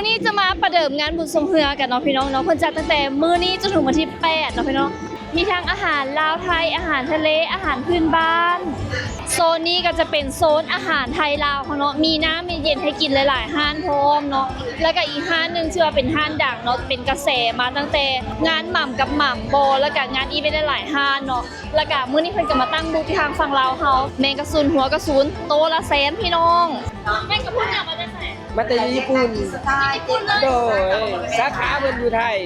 มื้อนี้จะมาประเดิมงานบุญทรงเฮือกันเนาะพี่น้องเนาะเพิ่นจัดตั้งแต่มื้อนี้จนถึงวันที่8เนาะพี่น้องมีทั้งอาหารลาวไทยอาหารทะเลอาหารพื้นบ้านโซนนี้ก็จะเป็นโซนอาหารไทยลาวเนาะมีน้ำมีเย็นให้กินหลายๆห้านพร้อมเนาะแล้วก็อีกห้านนึงชื่อว่าเป็นห้านดังเนาะเป็นกระแสมาตั้งแต่งานหม่ำกับหม่ำโบแล้วก็งานอีเวนต์หลายๆห้านเนาะแล้วก็มื้อนี้เพิ่นก็มาตั้งบูธที่ทางฝั่งลาวเฮาแมงกะซุนหัวกะซุนโตละแสนพี่น้องแมงกะพรุนเนี่ยมาจากไหนมาแต่ญี่ปุ่นโดยสาขาเพิ่นอยู่ไทย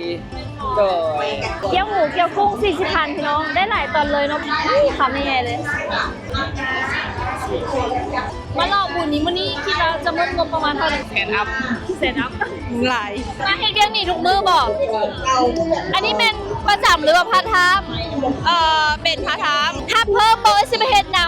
โดยเกี๊ยวหมูเกี๊ยวกุ้ง40,000พี่น้องได้หลายตอนเลยเนาะทำยังไงเลยมาลองบุญนี้มื้อนี้คิดว่าจะหมดงบประมาณเท่าไหร่แสนอัพหลายมาเฮ็ดเวียกนี่ทุกมื้อบอกอันนี้เป็นประจำหรือว่าพาร์ทไทม์เป็นพาร์ทไทม์ถ้าเพิ่มโบสิไปเฮ็ดน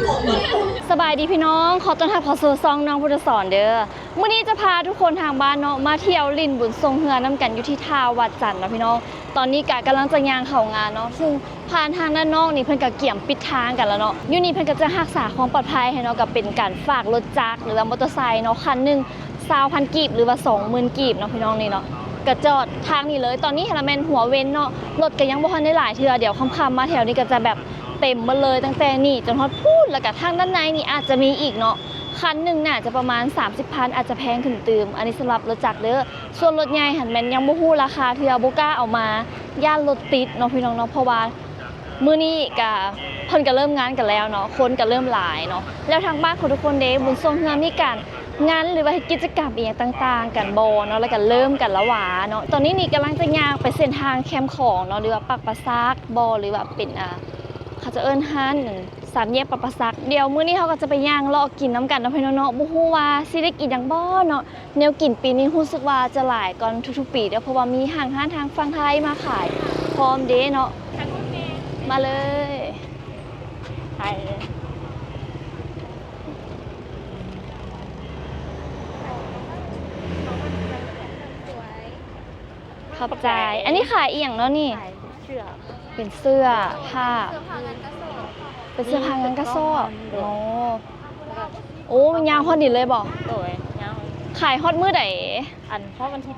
ำสบายดีพี่น้องขอต้อนรับเข้าสู่ซองน้องพุทธสอนเด้อมื้อนี้จะพาทุกคนทางบ้านเนาะมาเที่ยวลิ่นบุญทรงเฮือน้ำกันอยู่ที่ท่าวัดจันทร์เนาะพี่น้องตอนนี้กะกำลังจะย่างเข้างานเนาะซึ่งผ่านทางด้านนอกนี่เพิ่นก็เกี่ยมปิดทางกันแล้วเนาะอยู่นี่เพิ่นก็จะรักษาความปลอดภัยให้เนาะกับเป็นการฝากรถจักรหรือว่ามอเตอร์ไซค์เนาะคันนึง20,000 กีบหรือว่า 20,000 กีบเนาะพี่น้องนี่เนาะก็จอดทางนี้เลยตอนนี้เฮาแม่นหัวเว้นเนาะรถก็ยังบ่ทันได้หลายเทื่อเดี๋ยวค่ำๆมาแถวนี้ก็จะแบบเต็มมาเลยตั้งแต่นี่จนฮอดพูดแล้วก็ทางด้านในนี่อาจจะมีอีกเนาะคันหนึ่งน่ะจะประมาณ 30,000 อาจจะแพงขึ้นตืมอันนี้สำหรับรถจักรเด้อส่วนรถใหญ่หันแม่นยังบ่ฮู้ราคาเทื่อบ่กล้าเอามาย่านรถติดเนาะพี่น้องเนาะเพราะว่ามื้อนี้ก็เพิ่นก็เริ่มงานกันแล้วเนาะคนก็เริ่มหลายเนาะแล้วทางบ้านของทุกคนเด้บุญทรงเฮือมีการงานหรือว่ากิจกรรมอีกต่างๆกันบ่เนาะแล้วก็เริ่มกันแล้วหวาเนาะตอนนี้นี่กำลังจะย่างไปเส้นทางแคมป์ของเนาะหรือว่าปักปะซักบ่หรือว่าเป็นเขาจะเอิ้นห้านสามแยกปักปะซักเดี๋ยวมื้อนี้เขาก็จะไปย่างเลาะกินน้ำกันเนาะพี่น้องเนาะบ่ฮู้ว่าสิได้กินหยังบ่เนาะแนวกินปีนี้รู้สึกว่าจะหลายก่อนทุกๆปีเด้อเพราะว่ามีห้างทางฝั่งไทยมาขายพร้อมเด้เนาะมาเลยไปขอบใจอันนี้ขายอีหยังเนาะนี่เป็นเสื้อผ้าเป็นเสื้อผ้างานกระสอบโอ้ยาวฮอดดิเลยบอกขายฮอดมื้อใดเพราะวันที่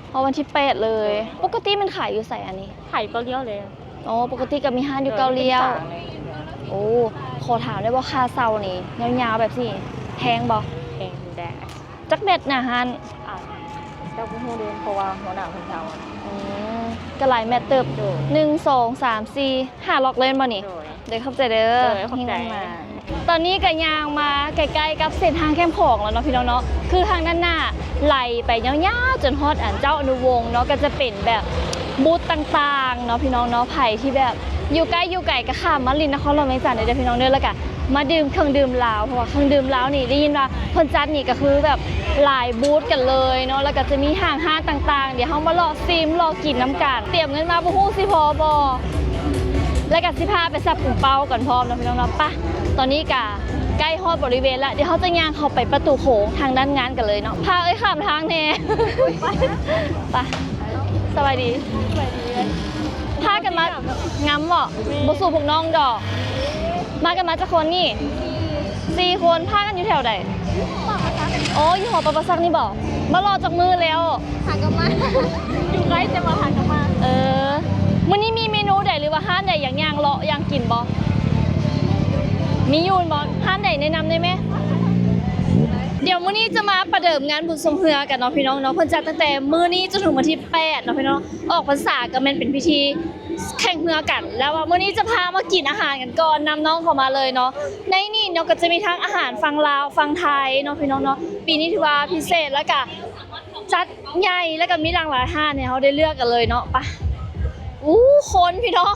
เพราะวันที่8เลยปกติมันขายอยู่ไสอันนี้ขายเกาเลี้ยวเลยอ๋อปกติก็มีห้างอยู่เกาเลี้ยวโอ้ขอถามได้ว่าค่าเซานี่ยาวๆแบบสิแพงบ่แพงแดงจักเม็ดน่ะฮันเจ้าผู้เรียนเพราะว่าหัวหน้าคนเช่าก็หลายแมตเติบ1 2 3 4 5ล็อกเล่นบ่นี่เดี๋ยวเข้าใจเด้อเข้าใจมาตอนนี้ก็ย่างมาใกล้ๆกับเส้นทางแคมป์ของแล้วเนาะพี่น้องเนาะคือทางด้านหน้าไหลไปยาวๆจนฮอดเจ้าอนุวงศ์เนาะก็จะเป็นแบบบูธต่างๆเนาะพี่น้องเนาะไผ่ที่แบบอยู่ใกล้อยู่ไกลก็ข้ามมาลินนครหลวงเวียงจันทน์เด้อพี่น้องเด้อแล้วก็มาดื่มเครื่องดื่มลาวเพราะว่าเครื่องดื่มลาวนี่ได้ยินว่าเพิ่นจัดนี่ก็คือแบบหลายบูธกันเลยเนาะแล้วก็จะมีห้างต่างๆเดี๋ยวเฮามารอซิมรอกินน้ำกันเตรียมเงินมาบ่ฮู้สิพอบ่แล้วก็สิพาไปซับปุ่งเป้าก่อนพร้อมเนาะพี่น้องเนาะป่ะตอนนี้ก็ใกล้ฮอดบริเวณแล้วเดี๋ยวเฮาจะย่างเข้าไปประตูโขงทางด้านงานกันเลยเนาะพาข้ามทางแน่ไปสบายดีพากันมางำบ่สู่พวกน้องดอกมากันมาจากคนนี่4คนพากันอยู่แถวใดอ๋ออยู่หอประซักนี่บอกมารอจากมือแล้วหางกันมาอยู่ใกล้จะมาหางกันมามื้อนี้มีเมนูใดหรือว่าห้านใดอย่างย่างเลาะย่างกินบ่มีอยู่บ่ห้านใดแนะนำได้ไหมเดี๋ยวมื้อนี้จะมาประเดิมงานบุญทรงเฮือกันเนาะพี่น้องเนาะเพิ่นจัดตั้งแต่มื้อนี้จนถึงวันที่8เนาะพี่น้องออกพรรษาก็แม่นเป็นพิธีแข่งเฮือกันแล้วว่ามื้อนี้จะพามากินอาหารกันก่อนนำน้องเข้ามาเลยเนาะในนี่เนาะก็จะมีทั้งอาหารฝั่งลาวฝั่งไทยเนาะพี่น้องเนาะปีนี้ถือว่าพิเศษแล้วก็จัดใหญ่แล้วก็มีหลากหลายห้านเนี่ยเฮาได้เลือกกันเลยเนาะไปคนพี่น้อง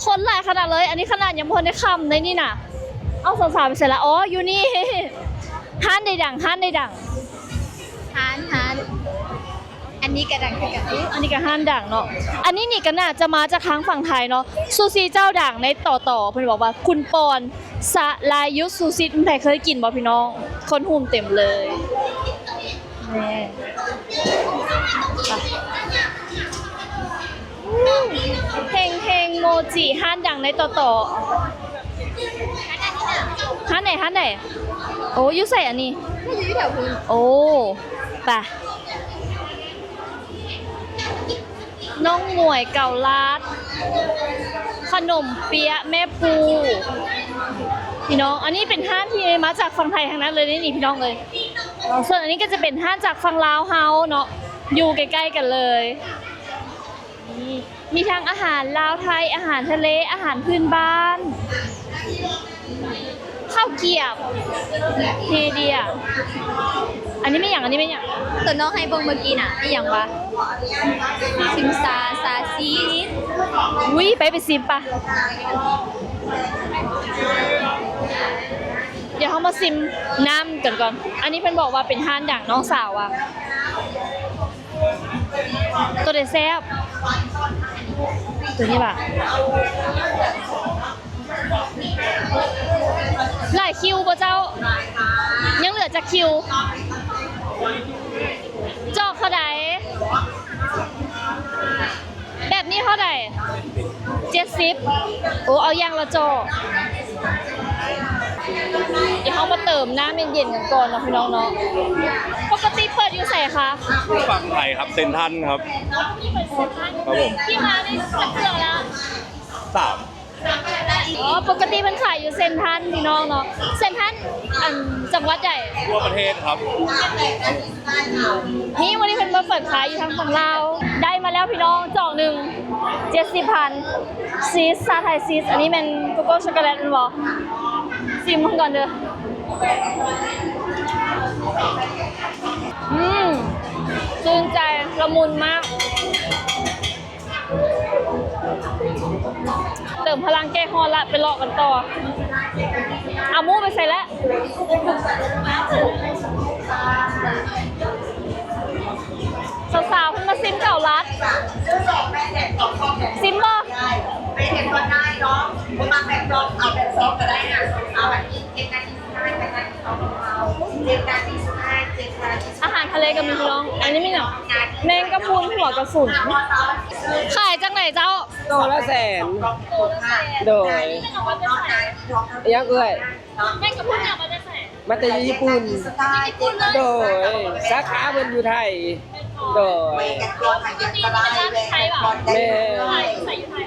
คนหลายขนาดเลยอันนี้ขนาดยังบ่ได้ค่ำในนี่น่ะเอาสาวๆไปเสร็จแล้วอ๋ออยู่นี่ห้านใดดังห้านใดดังห้านอันนี้กระดังคือกันอันนี้ก็ห้านดังเนาะอันนี้นี่ก็น่าจะมาจากทางฝั่งไทยเนาะซูชิเจ้าดังในต่อเพิ่นบอกว่าคุณปอนสลายุซูชิใครเคยกินบ่พี่น้องคนหุ่มเต็มเลยนี่เฮงโมจิห้านดังในต่อห้านไหนโอ้ยูใส่อันนี้อยู่แถวพื้นโอ้ไป น้องหมวยเก่าลาดขนมเปี๊ยะแม่ปูพี่น้องอันนี้เป็นห้างที่มาจากฝั่งไทยทั้งนั้นเลยนี่พี่น้องเลยส่วนอันนี้ก็จะเป็นห้างจากฝั่งลาวเฮาเนาะอยู่ใกล้ๆกันเลยนี่มีทั้งอาหารลาวไทยอาหารทะเลอาหารพื้นบ้านข้าวเกรี๊ยวเฮเดียอันนี้ไม่อย่างอันนี้ไม่อย่าง ตัวน้องให้เบิ่งเมื่อกี้น่ะนี่หยังวะซิมซาซาซี วิไปซิมปะเดี๋ยวเขามาซิมน้ำกันก่อนอันนี้เพิ่นบอกว่าเป็นห้านดังน้องสาวอ่ะตัวเดแซบตัวนี้ป่ะหลายคิวป่ะเจ้ายังเหลือจากคิวจอกเท่าใดแบบนี้เท่าใด70โอ้เอาย่างละจอกเดี๋ยวเขามาเติมน้ำเย็นๆกันก่อนนะพี่น้องเนาะปกติเปิดอยู่ใส่คะ ฝั่งไทยครับเซนทรันครับ ครับผม ที่มาได้สักเดือนแล้ว 3 อ๋อปกติมันขายอยู่เซนทรันพี่น้องเนาะเซนทรันจังหวัดใหญ่ ทั่วประเทศครับ นี่วันนี้เป็นมาเปิดขายอยู่ทางฝั่งลาวได้มาแล้วพี่น้องจอกหนึ่ง70,000ซีสซาไทยซีสอันนี้เป็นโกโก้ช็อกโกแลตมันบอกซิมมันก่อนเด้อชื่นใจละมุนมากเติมพลังแก้ฮอนละไปเลาะกันต่อเอาหมูไปใส่แล้วสาวๆเพิ่งมาซิมเก่ารัดซิมบ่ ไม่เห็นก็ได้เนาะมาแบบลองเอาแบบซอฟก็ได้นะเอาแบบนี้เจ็ดนาทีสุดท้ายเป็นนาทีสองของเราเจ็ดนาทีสุดท้ายเจ็ดนาที อาหารทะเลกับมีพี่น้อง อันนี้ไม่หนักแมงกะพรุนหัวกระสุนขายจากไหนเจ้า ตัวละแสนโดยยังเอ้ย แมงกะพรุนอยากมาจะใส่ มาแต่ญี่ปุ่น สไตล์เจ็ด โดยสาขาเพิ่นอยู่ไทยโดย กันตัวไทยกันก็ได้เลย แม่ ใส่อยู่ไทย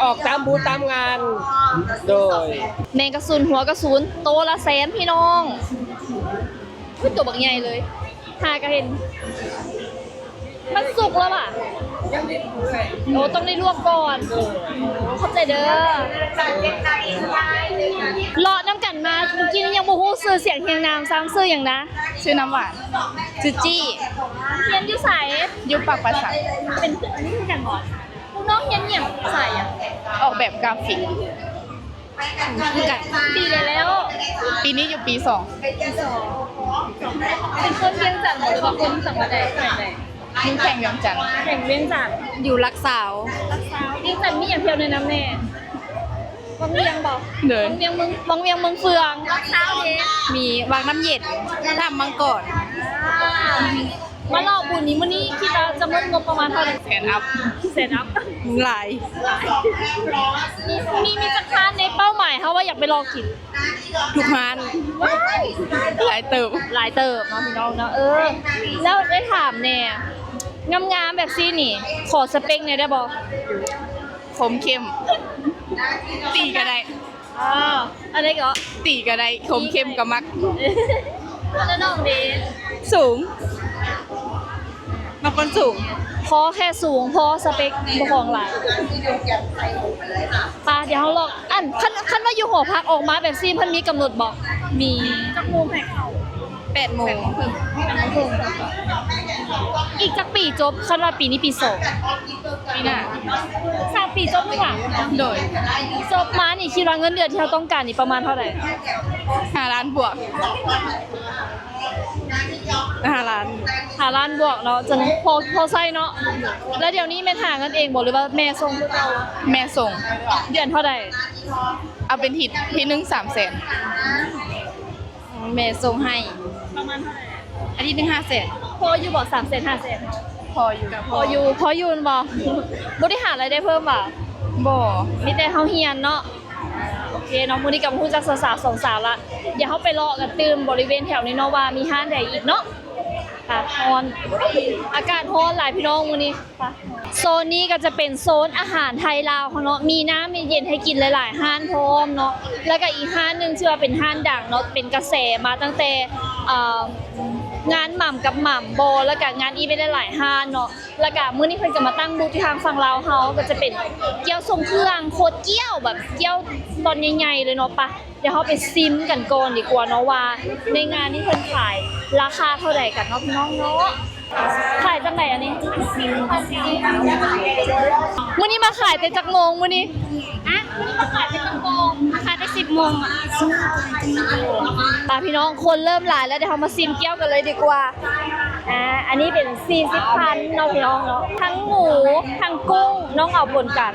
ออกตามบูธตามงาน โดย แมงกะสุนหัวกระสุนโตละแสนพี่น้องขึ้นตัวบักใหญ่เลยหากระเห็น มันสุกแล้วอ่ะ ยังนิดเลย โอ้ต้องได้ลวกก่อนเข้าใจเด้อ เจ็ดนาทีสุดท้ายเลย เลาะน้ำกันมาเมื่อกี้นี่ยังโมโหซื้อเสียงเฮียงนามซ้ำซื้ออย่างนะ ชื่อน้ำหวานชื่อจี้ เฮียนอยู่ใส่ ยุคปากประสาท เป็นเพื่อนอันนี้คือกันก่อนพวกน้องเฮียนเนี่ยใส่อ่ะ ออกแบบกราฟิก คือกันปีเลยแล้ว ปีนี้อยู่ปี เป็นคนเวียงจันทร์หรือว่าคนจังหวัดใดไหน 2อยู่แข่งยองจันทร์ แข่งเวียงจันทร์ อยู่รักสาว เวียงจันทร์มีอย่างเดียวในน้ำแน่วังเวียงบอก เดิน วังเวียงเมืองเฟืองรักเท้าเด็ก มีวางน้ำเย็นทำมังกร มาหลอกบุญนี้มื้อนี้คิดว่าจะมุ่งงบประมาณเท่าไหร่ แสนอัพ เสร็จอัพ หลาย มีจักรพรรดิในเป้าหมายเขาว่าอยากไปลองกิน ทุกร้านหลายเติม หลายเติบเนาะพี่น้องเนาะแล้วได้ถามเนี่ยงามๆแบบซี่นี่ ขอสเปคเนี่ยได้บอก คมเข้ม ตีก็ได้ อันนี้ก็ ตีก็ได้คมเข้มก็มัก แล้วน้องเดช สูงบางคนสูง พอแค่สูงพอสเปคบ่ของหลายป่ะเดี๋ยวเราลองคันว่าอยู่หอพักออกมาแบบซี่เพิ่นมีกำหนดบอกมีจักโมงให้เข้า 8 โมง อีกจักปีจบคันว่าปีนี้ปี2 ปีหน้า 3 ปีจบหรือเปล่า โดย จบมานี่คิดว่าเงินเดือนที่เราต้องการนี่ประมาณเท่าไหร่ 5 ล้านบวก5 ล้าน 5 ล้านบวกเนาะจนพอใช้เนาะแล้วเดี๋ยวนี้แม่หาเงินเองบ่หรือว่าแม่ส่งคือเก่า แม่ส่ง เดือนเท่าใด เอาเป็นทีนึง300,000 แม่ส่งให้ ประมาณเท่าไหร่ อาทิตย์นึง500,000 พออยู่บ่3 5 0 0 0 พออยู่ พออยู่บ่บ่ได้หารายได้เพิ่มบ่ บ่ มีแต่เฮาเฮียนเนาะโอเคเนาะมื้อนี้ก็ฮู้จักสาวๆ2 สาวละเดี๋ยวเฮาไปเลาะกันตื่มบริเวณแถวนี้เนาะว่ามีห้านใดอีกเนาะ ค่ะร้อน อากาศร้อนหลายพี่น้องมื้อนี้ค่ะโซนนี้ก็จะเป็นโซนอาหารไทยลาวเขาเนาะมีน้ำมีเย็นให้กินหลายๆห้านพร้อมเนาะแล้วก็อีกห้านหนึงชื่อว่าเป็นห้านดังเนาะเป็นกระแสมาตั้งแต่งานหม่ำกับหม่ำโบแล้วก็งานอีเวนต์หลายๆห้านเนาะแล้วก็มื้อนี้เพิ่นก็มาตั้งบูธที่ทางฝั่งลาวเฮาก็จะเป็นเกี๊ยวทรงเครื่องโคตรเกี๊ยวแบบเกี๊ยวตอนใหญ่ๆเลยเนาะปะเดี๋ยวเฮาไปซิมกันก่อนดีกว่าเนาะว่าในงานที่เพิ่นขายราคาเท่าใดกันเนาะพี่น้องเนาะขายจังไหนอันนี้มื้อนี้มาขายแต่จักโมงมื้อนี้มื้อนี้มาขายแต่จักโมงมาขายแต่10 โมงอ่ะพี่น้องคนเริ่มหลายแล้วเดี๋ยวเรามาซิมเกี๊ยวกันเลยดีกว่าอันนี้เป็น40,000เนาะพี่น้องเนาะทั้งหมูทั้งกุ้งน้องเอาปนกัน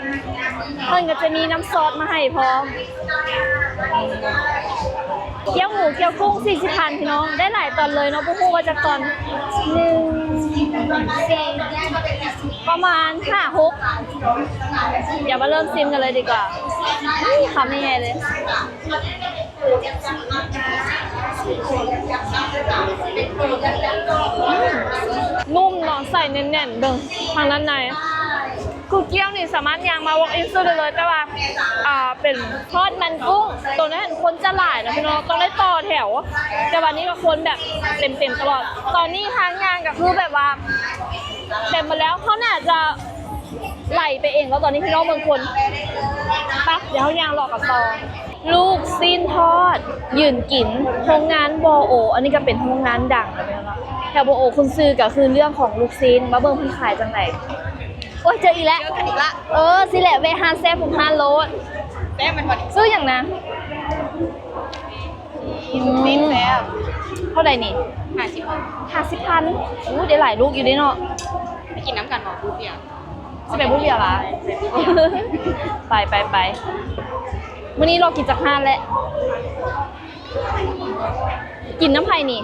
เพิ่นก็จะมีน้ำซอสมาให้พร้อมเกี๊ยวหมูเกี๊ยวกุ้ง40,000พี่น้องได้หลายตอนเลยเนาะพวกฮู้ว่าจะตอน1 4ประมาณ5-6เดี๋ยวมาเริ่มซิมกันเลยดีกว่าทำยังไงเลยนุ่มเนาะใส่แน่นๆเด้อทางด้านในคือเกี๊ยวนี่สามารถย่างมา walk in ซื้อได้เลยแต่ว่าเป็นทอดมันกุ้งตัวนั้นคนจะหลายนะพี่น้องต้องได้ต่อแถวแต่วันนี้ก็คนแบบเต็มตลอดตอนนี้ทางย่างก็คือแบบว่าเต็มมาแล้วเขาน่าจะไหลไปเองแล้วตอนนี้พี่น้องบางคนปะเดี๋ยวเขาย่างรอกับต่อลูกซีนทอดยืนกินโรงงานบอโออันนี้ก็เป็นโรงงานดังนะพี่น้องแถวบอโอคุณซื้อก็คือเรื่องของลูกซีนมาเบิ่งเพิ่นขายจังไหนโอ้ยเจออีกแล้วสิแหละเวฮาแซ่บผม5 โลแซ่บมันพอดีซื้ออย่างนะซีนแซ่บเท่าไหร่นี่50,000อู้ได้หลายลูกอยู่ด้วยเนาะไปกินน้ำกันหรอบูเบียจะไปบูเบียเหรอไปวันนี้เรากินจากห้านแล้วกินน้ำไผ่นี่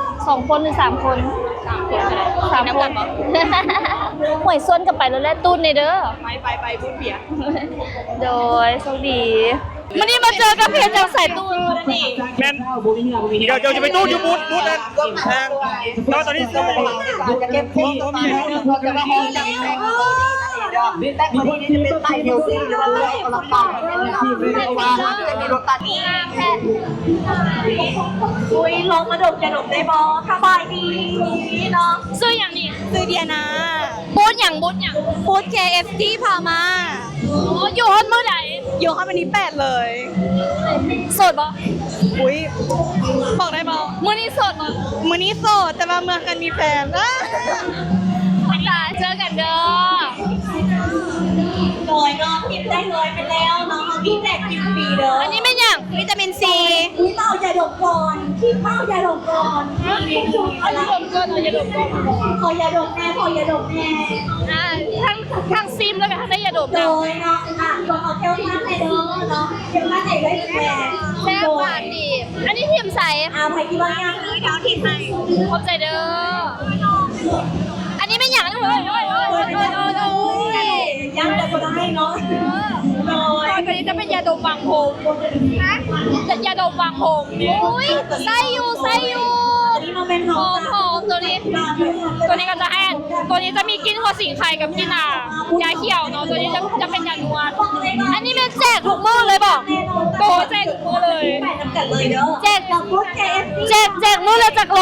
2 คนหรือ3 คน3 คนก็ได้3 คนหวยส้นกับไปแล้วแหละตู้นในเด้อไปบูเบียโดยโชคดีวันนี้มาเจอกับเพจจากสายตู้นี่ แม่นเดี๋ยวจะไปตู้อยู่บูธนั้นทางแล้วตอนนี้จะเก็บที่ตัวมีจะมาห้องจังแต่คนนี้จะเป็นไตเฮลซี่หรือว่าไตกระป๋องเพราะว่าจะมีรสตัดนี้อุ้ยลองมาดมจะดมได้บอสบายดีเนาะ ซื้ออย่างนี้ ซื้อเดียนะ บูธอย่างฟู้ด KFC พามา อยู่ฮอตมื้อไหน อยู่ข้างวันนี้8เลย โสดบ่ อุ้ยบอกได้บอ มื้อนี้โสดบ่ มื้อนี้โสดแต่ว่าเมื่อกันมีแฟนจ้าเจอกันเด้อ โดยน้องกินได้เลยไปแล้วน้องเอาพี่แจกกินฟรีเด้อ อันนี้เป็นอย่าง วิตามินซี พี่เป้าอย่าดมก่อนพี่เป้าอย่าดมก่อนนี่คือ เอาอย่าดมก่อนเอาอย่าดมก่อน ขออย่าดมแน่ขออย่าดมแน่ ทั้งซิมแล้วก็ทั้งได้อย่าดม โด นะ ยเนาะลองเอาเทลท่านในเด้อเนาะเทลท่านในได้แหวน แซ่บหวานดีอันนี้ทีมใส ภัยที่บ้านย่างเลยเท้าที่ไทย ขอบใจเด้ออันนี้เป็นอย่างนี้เลยโอ้ย ยังแต่ก็ได้เนาะโดย ตอนนี้จะเป็นยาดมวางผมยาดมวางผมอุ้ยไส้อยู่ นี่มาเป็นหอม หอมตัวนี้ก็จะแอนตัวนี้จะมีกลิ่นหัวสิงไข่กับกลิ่นยาเขียวเนาะตัวนี้จะเป็นยานวลอันนี้เป็นแจกทุกมื้อเลยบอกโตแจกทุกมื้อเลย แปะน้ำกันเลยเด้อ แจก กับพุทธ KFC แจกมื้อละจาก100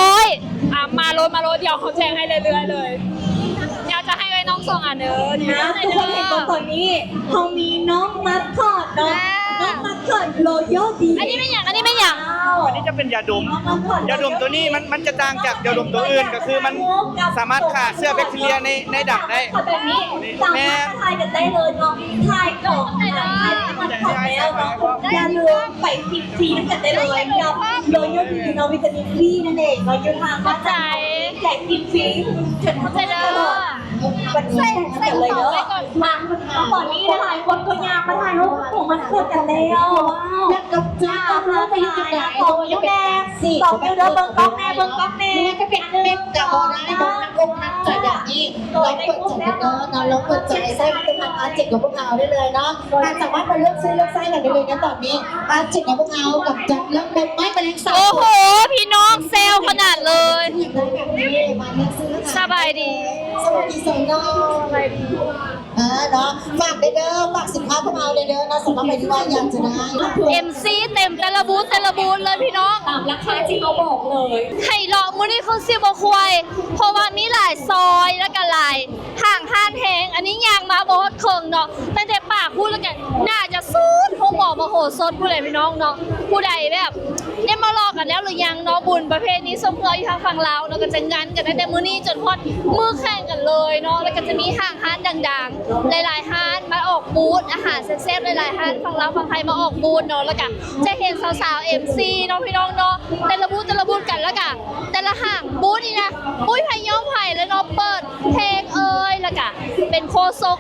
มาโลเดียวเขาแจกให้เรื่อยๆเลยเดี๋ยวจะให้ไว้น้องส่งเด้อ นะทุกคนเห็นตอนนี้เขามีน้องมัสคอตเนาะน้องมัสคอตโรโยดี อันนี้เป็นอย่าง อันนี้จะเป็นยาดมตัวนี้มันจะต่างจากยาดมตัวอื่นก็คือมันสามารถฆ่าเชื้อแบคทีเรียในดักได้ แบบนี้สามารถทายกันได้เลยเนาะทายของทายมันขอดแล้วเนาะอย่าลืมไปฟรีๆกันได้เลยกับโรโยดีเนาะวิตามินซีนั่นเองเราอยู่ทางวัดใจแจกฟรีๆเชิญเข้าใจเด้อวันนี้ใส่เลยเนาะมาตอนนี้นะคะคนก็ยากมาถ่ายรูปของมันเกิดกันแล้วแล้วก็จ้าค่ะไปอยู่จุดไหนของยูแดงต่อคิวเด้อเบิ้งก๊อกแน่ก็เป็นเม็ดกับโบราณนะกงนักจัดอย่างนี้เราเปิดจัด เนาะแล้วเปิดใจไส้เป็นทางอาร์เจ็ดกับพวกเราได้เลยเนาะสามารถมาเลือกซื้อเลือกไส้กันได้เลยนะตอนนี้อาร์เจ็ดกับพวกเรากับจัดเลือกเป็นไม้แมลงสาบ โอ้โห พี่น้องเซลขนาดเลย มาเลือกซื้อ สบายดี สวัสดีสองน้องสบายดีเนาะฝากเด้อฝากสินค้าพวกเราเลยเด้อนะสำหรับใครที่ว่าอยากจะได้ MC เต็มแต่ละบูธเลยพี่น้อง ตามราคาที่เขาบอกเลย ให้เลาะมื้อนี้เขาสิบ่ควายเพราะว่ามีหลายซอยแล้วก็หลายห่างห้านแหงอันนี้ยางมาบ่ฮอดเคิงเนาะตั้งแต่ปากพูดแล้วกันน่าจะสุดคงบอกมาโหสดผู้ใดพี่น้องเนาะผู้ใดแบบได้มารอกันแล้วหรือยังเนาะบุญประเภทนี้สมเพื่ออยู่ทางฝั่งลาวเนาะก็จะงันกันตั้งแต่มื้อนี้จนฮอดมื้อแข่งกันเลยเนาะแล้วก็จะมีห่างห้านดังๆหลายๆห้านมาออกบูธอาหารแซ่บๆหลายๆห้านฝั่งลาวฝั่งไทยมาออกบูธเนาะแล้วก็จะเห็นสาวๆ MC เนาะพี่น้องเนาะแต่ละบูธกันแล้วก็แต่ละห่างบูธนี่นะปุ้ยไผ่ย้อมไผ่แล้วเนาะเปิดเพลงแล้วก็เป็นโคซก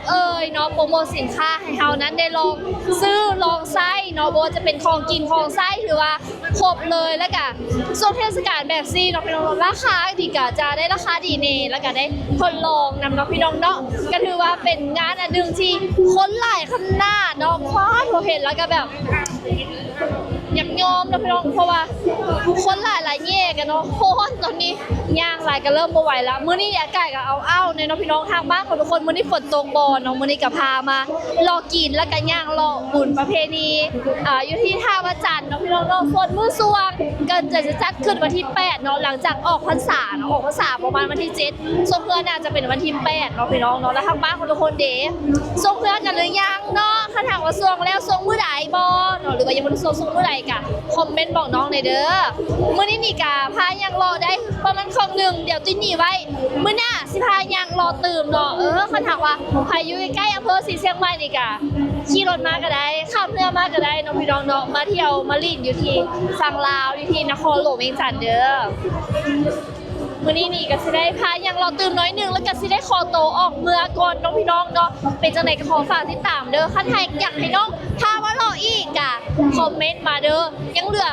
เนาะโปรโมทสินค้าให้เฮานั้นได้ลองซื้อลองไส้เนาะบ่ว่าจะเป็นของกินของไส้หรือว่าครบเลยแล้วก็ช่วงเทศกาลแบบซี่เนาะพี่น้องราคาดีก็จะได้ราคาดีเน่แล้วก็ได้ทดลองนำเนาะพี่น้องเนาะก็ถือว่าเป็นงานอันหนึ่งที่คนหลายขนาดเนาะพอเราเห็นแล้วก็แบบอยากยอมนะพี่น้องเพราะว่าคนหลายแย่กันเนาะโคนตอนนี้ย่างหลายก็เริ่มบ่ไหวแล้วมื้อนี้อากาศก็เอาในเนาะพี่น้องทางบ้านของทุกคนมื้อนี้ฝนตกบ่เนาะมื้อนี้ก็พามารอกินแล้วก็ย่างรอบุญประเพณีอยู่ที่ท่าพระจันทร์เนาะพี่น้องเนาะส่วนมื้อสวงก็จะจัดขึ้นวันที่8เนาะหลังจากออกพรรษาเนาะออกพรรษาประมาณวันที่7ส่งเพื่อนน่าจะเป็นวันที่8เนาะพี่น้องเนาะแล้วทางบ้านของทุกคนเด้ส่งเพื่อนกันหรือยังเนาะถ้าถามว่าส่งแล้วส่งมื้อใดบ่เนาะหรือว่ายังบ่ได้ส่งมื้อใดกะคอมเมนต์บอกน้องหน่อยเด้อมื้อนี้นี่กะพายังรอได้ประมาณ1เดี๋ยวตุ้ยหนีไว้มื้อหน้าสิพายังรอตื่มเนาะคันถามว่าพาอยู่ใกล้ๆอำเภอศรีเชียงใหม่นี่กะขี่รถมาก็ได้ขับเรือมาก็ได้เนาะพี่น้องเนาะมาเที่ยวมาลิ่นอยู่ที่ฝั่งลาวอยู่ที่นครหลวงเวียงจันทน์เด้อมื้อนี้นี่ก็สิได้พายังรอตื่มน้อยหนึงแล้วก็สิได้ขอโตวออกเมืองก่อนเนาะพี่น้องเนาะเป็นจังได๋ก็ขอฝากติดตามเด้อคันใครอยากให้น้องถ้าว่ารออีกอะคอมเมนต์มาเด้อยังเหลือ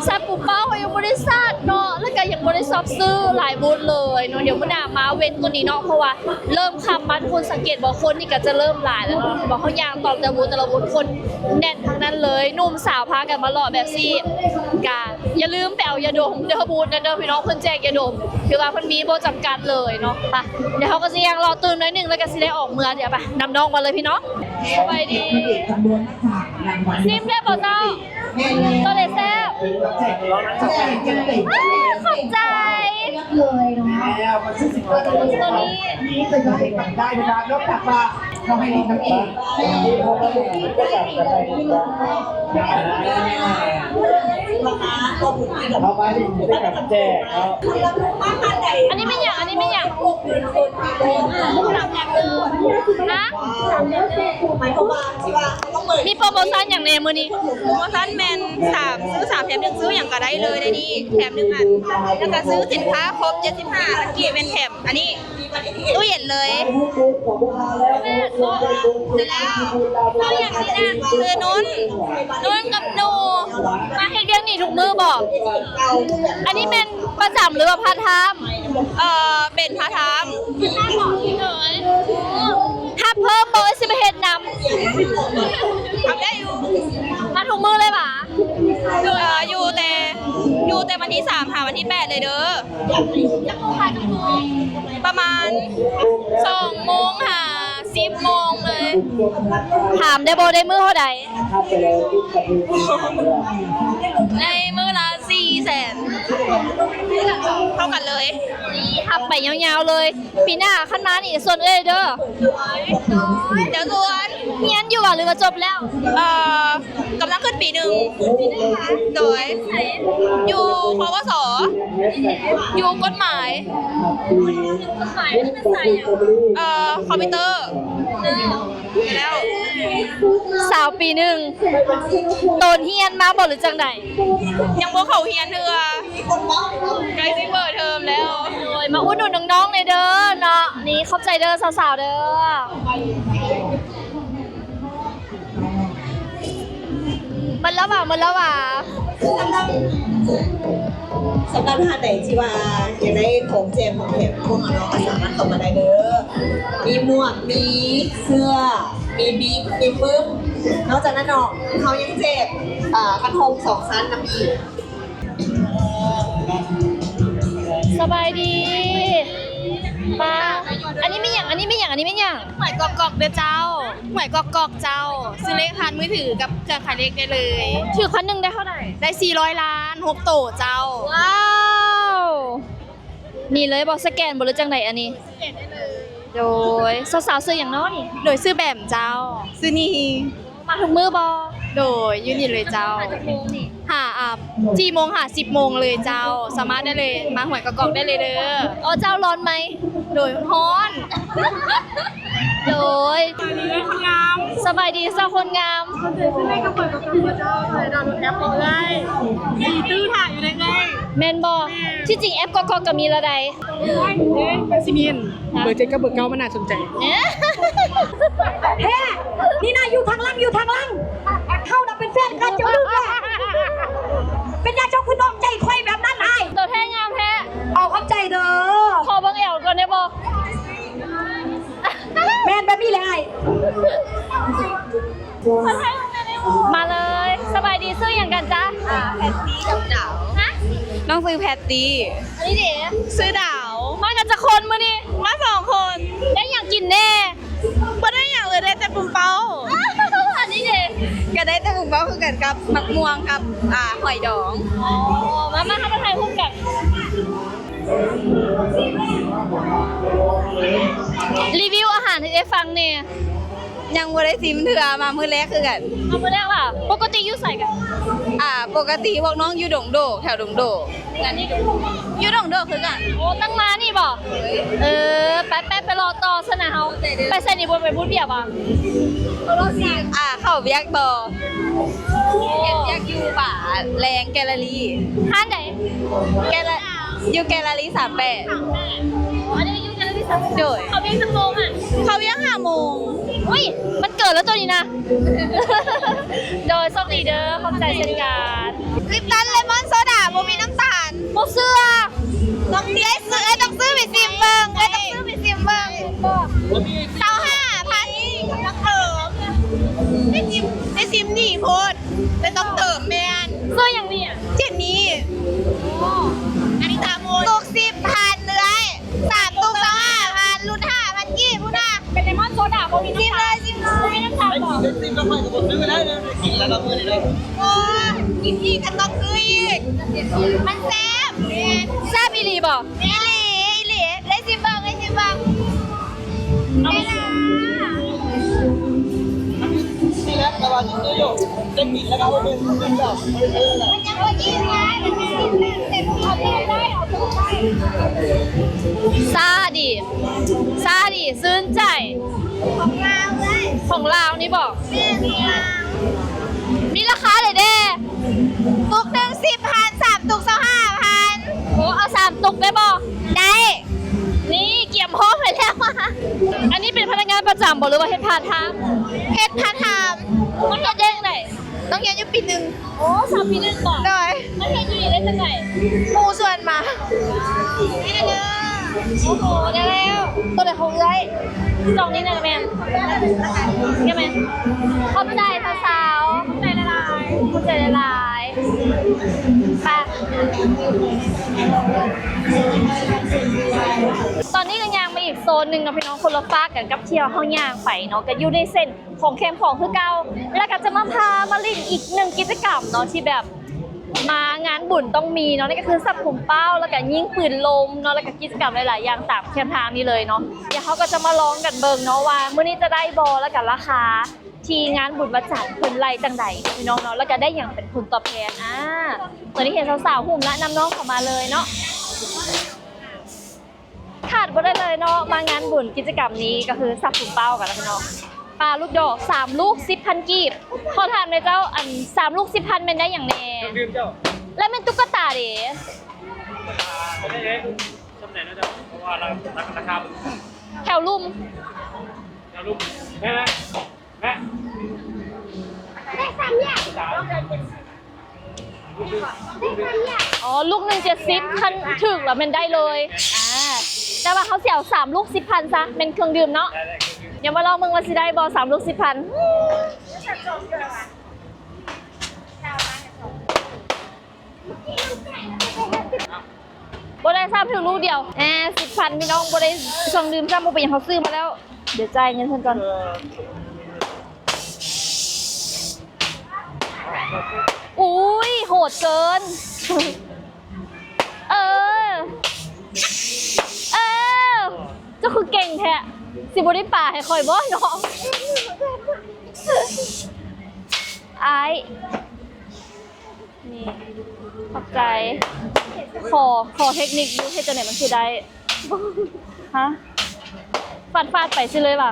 ซาปูเป้ายังบ่ได้ซาดเนาะแล้วก็ยังบ่ได้ซอบซื้อหลายบูธเลยเนาะเดี๋ยวมื้อหน้ามาเว้นตัวนี้เนาะเพราะว่าเริ่มค่ำมาทุกคนสังเกตบ่คนนี่ก็จะเริ่มหลายแล้วเนาะบ่เฮายางตอนแต่ละบูธคนแน่นทั้งนั้นเลยหนุ่มสาวพากันมาเลาะแบบซี่กะอย่าลืมไปเอายาดมเด้อบูธนะเด้อพี่น้องเพิ่นแจกยาดมคือว่าเพิ่นมีบ่จำกัดเลยเนาะไปเดี๋ยวเฮาก็สิยังรอตื่นหน่อยนึงแล้วก็สิได้ออกเมืองเดี๋ยวไปนำน้องมาเลยพี่น้องสวัสดีซิมได้บ่เจ้าตัวเล็กแซ่บขอบใจตัวนี้ ได้นะครับนอกจากว่าเขาให้ดีทั้งเองเอาไปได้กับแจกครับ อันนี้ไม่อยากอันนี้ไม่อยากนะ หมายความว่าที่ว่าต้องเปิด มีโปรโมชั่นอย่างในมือนี้ โปรโมชั่นแมน3ซื้อ3แถม1ซื้ออย่างก็ได้เลยได้ดีแถม1อันแล้วก็ซื้อสินค้าครบ75ลักกี้เป็นแถมอันนี้ตู้เย็นเลยเสร็จแล้วเอาอย่างนี้นะคือนุ่นกับหนู มาเฮ็ดเรื่องนี้ทุกมือบอก อันนี้เป็นประจำหรือว่าพาร์ทไทม์ เป็นพาร์ทไทม์ ถ้าเพิ่มโบสิไปเฮ็ดน ทำได้อยู่ ำมาทุกมือเลยป่ะ อยู่แต่วันที่3ค่ะวันที่8เลยเด้อ จะโมงค่ะทุกโมง ประมาณ2โมงค่ะ10โมงเลย ถามได้โบได้มือเท่าใด ในมื้อละ400,000เท่ากันเลย นี่ทับไปยาวๆเลย ปีหน้าขั้นมานี่ส่วนเด้อ เดี๋ยวส่วน เฮียนอยู่อ่ะหรือว่าจบแล้ว กำลังขึ้นปี1โดยอยู่ปวสอยู่กฎหมายคอมพิวเตอร์แล้ว สาวปีหนึ่งโดนเฮียนมาบอกหรือจังใด ยังบ่เข้าเฮียนเถื่อใกล้สิเปิดเทอมแล้ว โอ้ยมาอุดหนุนน้องๆเลยเด้อเนาะนี่ขอบใจเด้อสาวๆเด้อมันแล้วว่ะ สำหรับท่านไหนที่ว่าอยากได้ของแจมของแถมพวกน้องๆก็สามารถเข้ามาได้เด้อมีหมวกมีเสื้อมีบิ๊กมีปึ้มนอกจากนั้นน้องเขายังแจกกระทง2 ชั้นน้ำอีก สบายดีป้าอันนี้ไม่อย่างอันนี้ไม่อย่างอันนี้ไม่อย่าง หวยกอกเด้อเจ้าหวยกอกเจ้า ซื้อเลขผ่านมือถือกับเครื่องขายเลขได้เลย ถือคันหนึ่งได้เท่าไหร่ ได้400 ล้าน6โตเจ้า ว้าวนี่เลยบอกสแกนบนหรือจังไหนอันนี้โดยสาวๆซื้ออย่างน้อยนี่ โดยซื้อแบมเจ้า ซื้อนี่ มาถึงมือบอ โดยยูนิตเลยเจ้า หา4 โมงหา10 โมงเลยเจ้า สามารถได้เลยมาหวยกอกได้เลยเด้อ อ๋อเจ้าร้อนไหม โดยฮ้อน โดยสบายดีเจ้าคนงาม แมนบอที่จริงแอปกอกก็มีละใด ซิเมียนเบอร์7กับเบอร์9มันน่าสนใจ เนี่ย เฮ้นี่นายอยู่ทางล่างเข้าน่ะเป็นแฟนกันเจ้าลูกแม่เป็นยาเจ้าคุณน้องใจไข่แบบนั้นไอ้ ตัวแท้งามแท้ เอาเข้าใจเด้อ ขอเบังแอวก่อนได้บอ แมนแบบนี้เลยไอ้ มาเลยสบายดีซื้ออย่างกันจ๊ะ แพตตี้กับดาว ฮะ น้องซื้อแพตตี้ อันนี้เดี๋ยว ซื้อดาว มากันจะคนมือนี่ มา2 คน ได้อย่างกินแน่ บ่ได้อย่างเลยได้แต่ปุ่มเป้า อันนี้เดี๋ยว ก็ได้แต่ปุ่มเป้าคือกันกับมักม่วงกับหอยดอง อ๋อมาทำไทยคู่กันรีวิวอาหารให้ได้ฟังเนี่ย ยังบ่ได้ซิมเถื่อมามื้อแรกคือกัน เอามาแรกล่ะปกติอยูใส่กัน ปกติพวกน้องอยู่ดงโดแถวดงโด อันนี้ อยู่ดงโดคือกัน โอ้ตั้งมานี่บ่ไปรอต่อสนะเฮาไปใส่นี่บนไปพูดเบียบอ่ะ เข้าเวียกต่อเวียกอยู่ป่าแรงแกลเลอรี่ ห้านไหน อยู่แกลเลอรี่38 อันนี้ยูกันแล้วที่สาม โดย เขาเพียงสักโมงอ่ะ เขาเวียก5 โมง อุ้ยมันเกิดแล้วตัวนี้นะ โดยโชคดีเด้อขอบใจเช่นกัน ลิปตันเลมอนโซดาบ่มีน้ำตาล โมเสื้อ ต้องซื้อไปซิมเบิ่งต้องซื้อไปซิมเบิ่ง25,000ต้องเติมได้ซิมดีโพดแต่ต้องเติมแม่น เสื้ออย่างนี้อ่ะ เจนนี่อันนี้3 โมงตุก10,000เลย3 ตุก25,000รุ่น5,000กี่พุ่นน่ะ เป็นเลมอนโซดาโมมีน้ำตาล ซิม โมมีน้ำตาลบอก โอ้กินอีกก็ต้องซื้ออีกมันแซ่บ แซ่บอีหลีบอก อีหลีได้ซิมเบิ่งได้ซิมเบิ่งนี่นะมันยังบ่กินไงมันไม่เต็มเอาได้เอาได้ ซาดีซื่นใจ ของเราเลย ของลาวนี่บอก แม่ของเรา มีราคาเลยเด้ ตุกหนึ่ง10,000 3 ตุก25,000 โอ้เอา3 ตุกได้บอก ได้ นี่เกี่ยมพร้อมไปแล้วอันนี้เป็นพนักงานประจำบอกหรือว่าเฮ็ดพาร์ทไทม์ เพชรพาทาม มันเฮ็ดได้จังไหน ต้องเรียนอยู่ปี 1 โอ้3 ปีนึงบอก โดย มันเฮ็ดอยู่นี่ได้จังไหน หมู่ส่วนมานี่เด้อ โอ้โหได้แล้วตัวไหนของเอ้ยจองนี้นะแมนแกแมนขอบใจสาวๆขอบใจละลายขอบใจละลายไปตอนนี้ก็ย่างมาอีกโซนหนึ่งนะพี่น้องคนละฟ้ากันกับเที่ยวเขาย่างไปเนาะก็อยู่ในเส้นของแคมป์ของคือเก่าแล้วก็จะมาพามาเล่นอีกหนึ่งกิจกรรมเนาะที่แบบมางานบุญต้องมีเนาะนั่นก็คือสับผมเป้าแล้วก็ยิงปืนลมเนาะแล้วก็กิจกรรมหลายๆอย่างตามแคมป์ทางนี้เลยเนาะเดี๋ยวเขาก็จะมาลองกันเบิ่งเนาะว่ามื้อนี้จะได้บอแล้วก็ราคาที่งานบุญมาจัดเพิ่นไล่จังใดพี่น้องเนาะแล้วก็ได้อย่างเป็นผลตอบแทนตอนนี้เห็นสาวๆหุ่มและนำน้องเข้ามาเลยเนาะขาดบ่ได้เลยเนาะมางานบุญกิจกรรมนี้ก็คือสับผมเป้ากันแล้วพี่น้องปลาลูกดอก3 ลูก 10,000 กีบขอถามเลยเจ้าอัน3 ลูก 10,000เป็นได้อย่างแน่ ดื่มเจ้า แล้วเป็นตุ๊กตาเด้ ไม่ได้จำแหน่งนะเจ้าเพราะว่าราคา แถวลุ่ม เราลูกแม่ได้3 อย่าง อ๋อลูกหนึ่ง70คันถึกแล้วมันได้เลยแต่ว่าเขาเสียว3ลูก10,000ซะเป็นเครื่องดื่มเนาะอย่ามาลองมึงว่าสิได้บอ3ลูก10,000บ่ได้ทราบถึงลูกเดียว10,000พี่น้องบ่ได้เครื่องดื่มซ้ำบ่เป็นหยังเขาซื้อมาแล้วเดี๋ยวจ่ายเงินเพิ่นก่อนอุ้ยโหดเกินเจ้าคือเก่งแท้สิบ่ได้ป่าให้คอยบ่น้องไอ้นี่ขอบใจขอเทคนิคดูให้จังไหนมันคือได้ฮะฟาดไปสิเลยป่ะ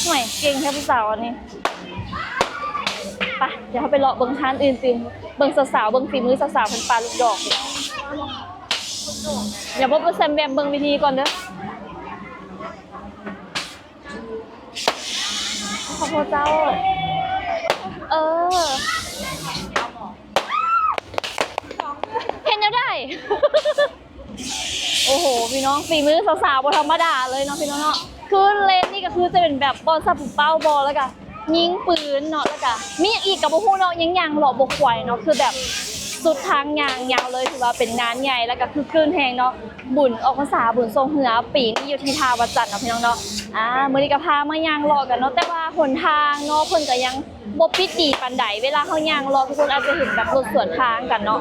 หน่อยเก่งแค่ผู้สาวอันนี้ไปเดี๋ยวเขาไปเลาะเบิ่งทานอื่นๆเบิ่งสาวๆเบิ่งฝีมือสาวๆเพิ่นปาลูกดอกอย่าบ่ไปแซมแบมเบิ่งวิธีก่อนเด้อขอโทษเจ้าเห็นแล้วได้ โอ้โหพี่น้องฝีมือสาวๆบ่ธรรมดาเลยเนาะพี่น้องเนาะคือเลนนี่ก็คือจะเป็นแบบบอลสับเป้าบอลแล้วก็ยิงปืนเนาะแล้วก็มีอย่างอีกกับบ่ฮู้เนาะยังยางหลอกบ่ควายเนาะคือแบบสุดทางยางยาวเลยถือว่าเป็นงานใหญ่แล้วก็คือคลื่นแหงเนาะบุญออกพรรษาบุญทรงเหือปีนี้อยู่ที่ท่าวัดจันทร์เนาะพี่น้องเนาะมื้อนี้ก็พามายางรอกันเนาะแต่ว่าหนทางเนาะเพิ่นก็ยังบ่ปิดดีปานใดเวลาเฮายางรอทุกคนอาจจะเห็นแบบรถสวนทางกันเนาะ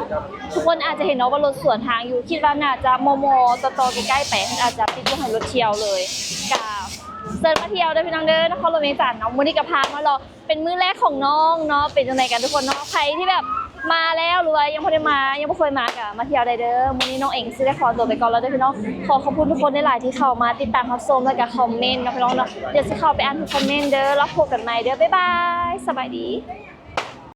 ทุกคนอาจจะเห็นเนาะว่ารถสวนทางอยู่คิดว่าน่าจะมต่อใกล้ๆไปอาจจะปิดบ่ให้รถเที่ยวเลยก็เซิร์ชมาเที่ยวได้พี่น้องเด้อนครหลวงเวียงจันทน์เนาะมื้อนี้ก็พามารอเป็นมื้อแรกของน้องเนาะเป็นจังไดกันทุกคนเนาะใครที่แบบมาแล้วหรือว่ายังไม่ได้มายังไม่เคยมาก็มาเที่ยวได้เด้อมื้อนี้น้องเองสิได้ขอตัวไปก่อนแล้วเด้อพี่น้องขอขอบคุณทุกคนหลายๆที่เข้ามาติดตามรับชมแล้วก็คอมเมนต์นะพี่น้องเนาะเดี๋ยวสิเข้าไปอ่านทุกคอมเมนต์เด้อแล้วพบกันใหม่เด้อบ๊ายบายสบายดี